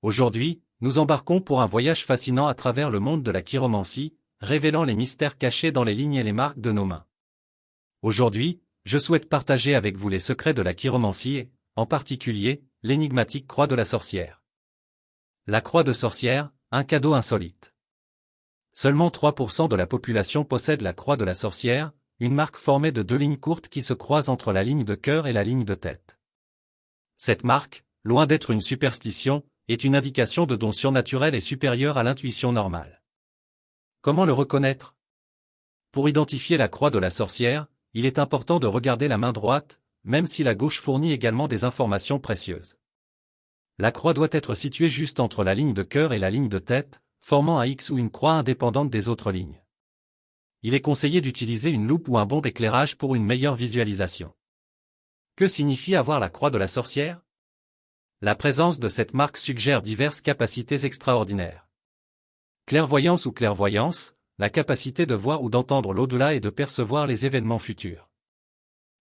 Aujourd'hui, nous embarquons pour un voyage fascinant à travers le monde de la chiromancie, révélant les mystères cachés dans les lignes et les marques de nos mains. Aujourd'hui, je souhaite partager avec vous les secrets de la chiromancie et, en particulier, l'énigmatique croix de la sorcière. La croix de sorcière, un cadeau insolite. Seulement 3% de la population possède la croix de la sorcière, une marque formée de deux lignes courtes qui se croisent entre la ligne de cœur et la ligne de tête. Cette marque, loin d'être une superstition, est une indication de dons surnaturels et supérieurs à l'intuition normale. Comment le reconnaître? Pour identifier la croix de la sorcière, il est important de regarder la main droite, même si la gauche fournit également des informations précieuses. La croix doit être située juste entre la ligne de cœur et la ligne de tête, formant un X ou une croix indépendante des autres lignes. Il est conseillé d'utiliser une loupe ou un bon d'éclairage pour une meilleure visualisation. Que signifie avoir la croix de la sorcière? La présence de cette marque suggère diverses capacités extraordinaires. Clairvoyance ou clairvoyance, la capacité de voir ou d'entendre l'au-delà et de percevoir les événements futurs.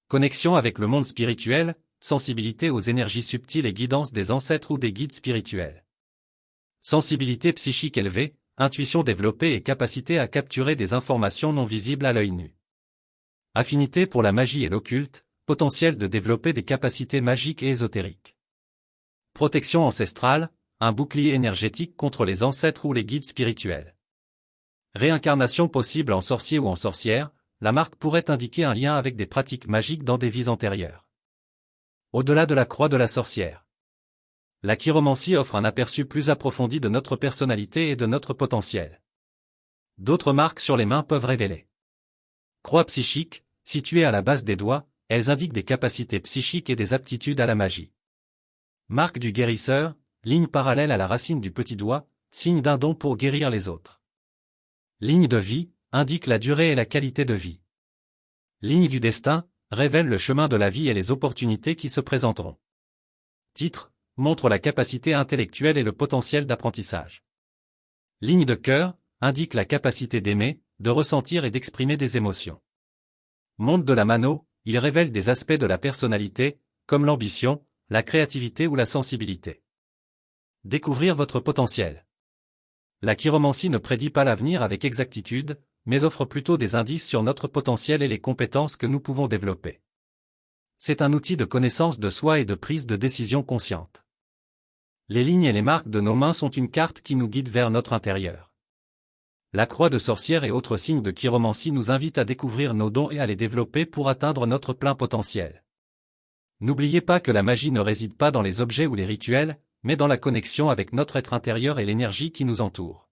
Connexion avec le monde spirituel, sensibilité aux énergies subtiles et guidance des ancêtres ou des guides spirituels. Sensibilité psychique élevée, intuition développée et capacité à capturer des informations non visibles à l'œil nu. Affinité pour la magie et l'occulte, potentiel de développer des capacités magiques et ésotériques. Protection ancestrale, un bouclier énergétique contre les ancêtres ou les guides spirituels. Réincarnation possible en sorcier ou en sorcière, la marque pourrait indiquer un lien avec des pratiques magiques dans des vies antérieures. Au-delà de la croix de la sorcière. La chiromancie offre un aperçu plus approfondi de notre personnalité et de notre potentiel. D'autres marques sur les mains peuvent révéler. Croix psychique, située à la base des doigts, elles indiquent des capacités psychiques et des aptitudes à la magie. Marque du guérisseur, ligne parallèle à la racine du petit doigt, signe d'un don pour guérir les autres. Ligne de vie, indique la durée et la qualité de vie. Ligne du destin, révèle le chemin de la vie et les opportunités qui se présenteront. Titre, montre la capacité intellectuelle et le potentiel d'apprentissage. Ligne de cœur, indique la capacité d'aimer, de ressentir et d'exprimer des émotions. Monde de la mano, il révèle des aspects de la personnalité, comme l'ambition, la créativité ou la sensibilité. Découvrir votre potentiel. La chiromancie ne prédit pas l'avenir avec exactitude, mais offre plutôt des indices sur notre potentiel et les compétences que nous pouvons développer. C'est un outil de connaissance de soi et de prise de décision consciente. Les lignes et les marques de nos mains sont une carte qui nous guide vers notre intérieur. La croix de sorcière et autres signes de chiromancie nous invitent à découvrir nos dons et à les développer pour atteindre notre plein potentiel. N'oubliez pas que la magie ne réside pas dans les objets ou les rituels, mais dans la connexion avec notre être intérieur et l'énergie qui nous entoure.